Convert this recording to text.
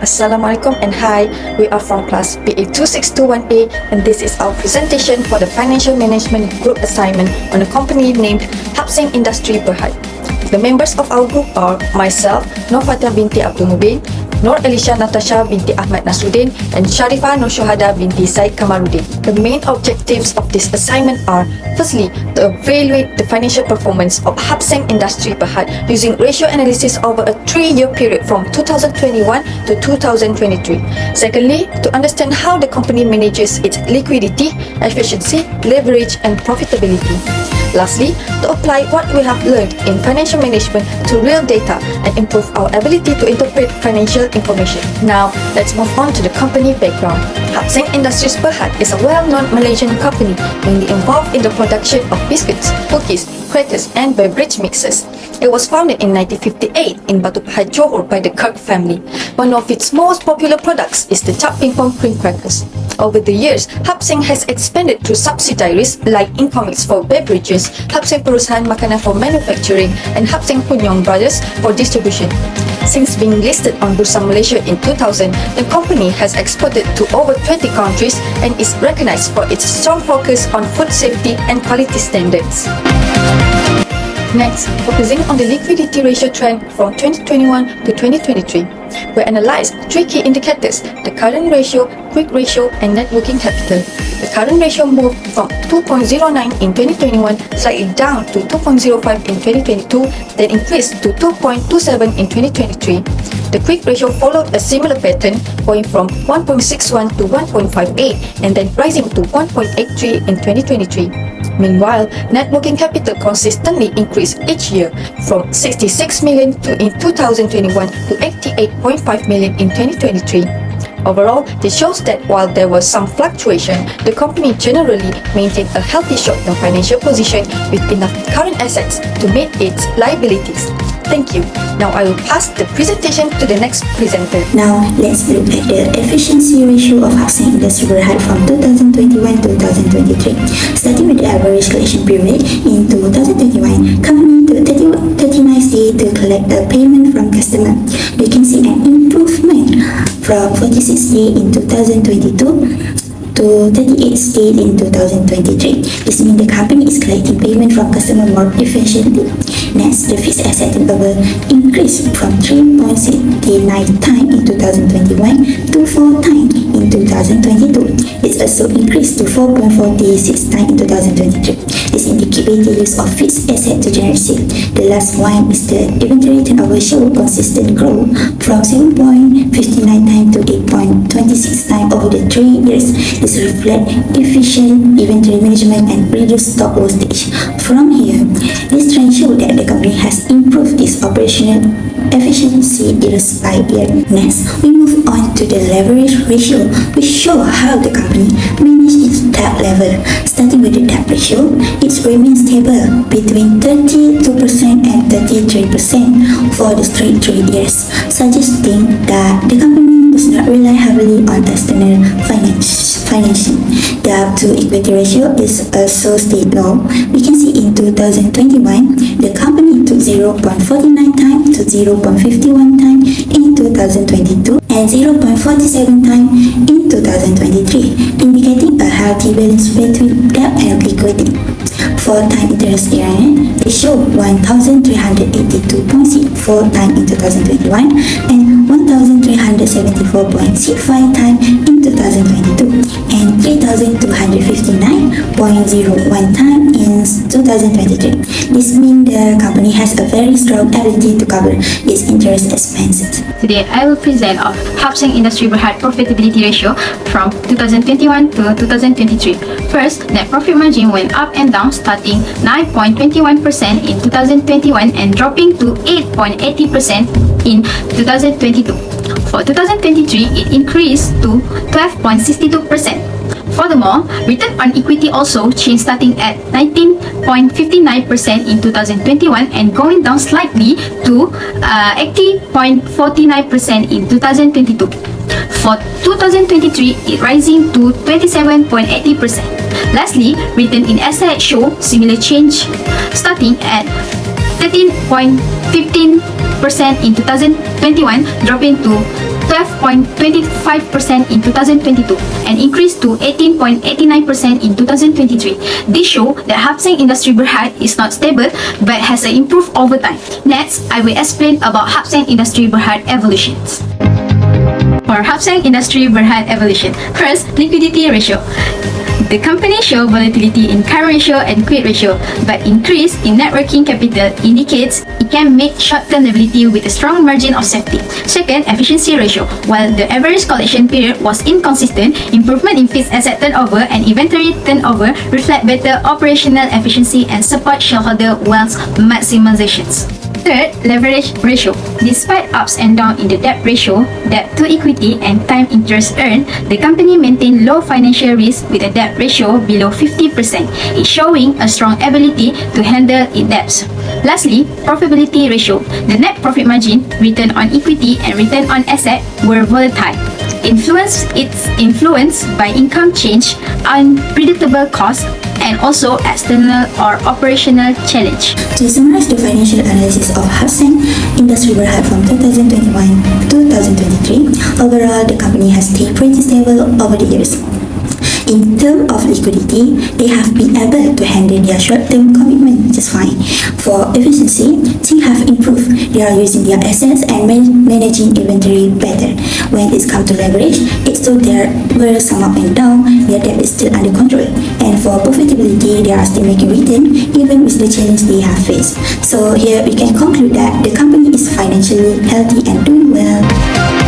Assalamualaikum and hi, we are from class BA2621A and this is our presentation for the Financial Management Group assignment on a company named Hapsing Industry Berhad. The members of our group are myself, FATHIHAH binti ABDUL ELLYSHA NATASHA binti AHMAD NASRUDIN and SHARIFAH NURSHUHADAH binti SYED KAMARUDIN. The main objectives of this assignment are, firstly, to evaluate the financial performance of Hapsing Industry Berhad using ratio analysis over a 3-year period from 2021 to 2023. Secondly, to understand how the company manages its liquidity, efficiency, leverage and profitability. Lastly, to apply what we have learned in financial management to real data and improve our ability to interpret financial information. Now, let's move on to the company background. Hapsing Industries Berhad is a well-known Malaysian company mainly involved in the production of biscuits, cookies, crackers and beverage mixes. It was founded in 1958 in Batu Pahat, Johor by the Kirk family. One of its most popular products is the Cap Ping Pong cream crackers. Over the years, Hapsing has expanded through subsidiaries like Incomix for beverages, Hapsing Perusahaan Makanan for manufacturing, and Hapsing Punyong Brothers for distribution. Since being listed on Bursa Malaysia in 2000, the company has exported to over 20 countries and is recognized for its strong focus on food safety and quality standards. Next, focusing on the liquidity ratio trend from 2021 to 2023, we analyzed 3 key indicators: the current ratio, quick ratio, and net working capital. The current ratio moved from 2.09 in 2021 slightly down to 2.05 in 2022, then increased to 2.27 in 2023. The quick ratio followed a similar pattern, going from 1.61 to 1.58 and then rising to 1.83 in 2023. Meanwhile, net working capital consistently increased each year from 66 million in 2021 to 88.5 million in 2023. Overall, this shows that while there was some fluctuation, the company generally maintained a healthy short-term financial position with enough current assets to meet its liabilities. Thank you. Now I will pass the presentation to the next presenter. Now let's look at the efficiency ratio of Hapsing Industry Berhad from 2021 to 2023. Starting with the average collection period, in 2021, company took 39 days to collect a payment from customer. You can see an improvement from 46 days in 2022 to 38 days in 2023. This means the company is collecting payment from customer more efficiently. Next, the fixed asset turnover increased from 3.69 times in 2021 to 4 times in 2022. It's also increased to 4.46 times in 2023. This indicates the use of fixed asset to generate sales. The last one is the inventory turnover show consistent growth from 7.59 times to 8.26 times over the 3 years. This reflects efficient inventory management and reduced stock wastage. From here, this trend shows that the company has improved its operational efficiency year by year. Next, we move on to the leverage ratio, which shows how the company manages its debt level. Starting with the debt ratio, it remains stable between 32% and 33% for the straight 3 years, suggesting that the company does not rely heavily on external financing. The debt-to-equity ratio is also stayed low. We can see in 2021, the company took 0.49 times to 0.51 times in 2022 and 0.47 times in 2023, indicating a healthy balance between debt and liquidity. For time interest earning, it showed 1,382.64 times in 2021 and 1,374.65 times in 2022 and 3,259.01 times in 2023. This means the company has a very strong ability to cover its interest expenses. Today, I will present of Hapsing Industry Berhad profitability ratio from 2021 to 2023. First, net profit margin went up and down, starting 9.21% in 2021 and dropping to 8.80% in 2022. For 2023, it increased to 12.62%. Furthermore, return on equity also changed, starting at 19.59% in 2021 and going down slightly to 80.49% in 2022. For 2023, it rising to 27.80%. Lastly, return in assets show similar change, starting at 13.15% in 2021, dropping to 12.25% in 2022 and increased to 18.89% in 2023. This shows that housing industry Berhad is not stable but has improved over time. Next, I will explain about housing industry Berhad evolutions. For housing industry Berhad evolution, first, liquidity ratio. The company show volatility in current ratio and quick ratio, but increase in net working capital indicates it can make short-term liability with a strong margin of safety. Second, efficiency ratio. While the average collection period was inconsistent, improvement in fixed asset turnover and inventory turnover reflect better operational efficiency and support shareholder wealth maximizations. Third, leverage ratio. Despite ups and downs in the debt ratio, debt to equity and time interest earned, the company maintained low financial risk with a debt ratio below 50%. It's showing a strong ability to handle its debts. Lastly, profitability ratio. The net profit margin, return on equity and return on asset were volatile. It's influenced by income change, unpredictable costs, and also external or operational challenge. To summarize the financial analysis of housing industry Berhad from 2021 to 2023, overall the company has stayed pretty stable over the years. In terms of liquidity, they have been able to handle their short-term commitment just fine. For efficiency, things have improved. They are using their assets and managing inventory better. When it comes to leverage, it's still there were some up and down, their debt is still under control. And for profitability, they are still making return even with the challenge they have faced. So here we can conclude that the company is financially healthy and doing well.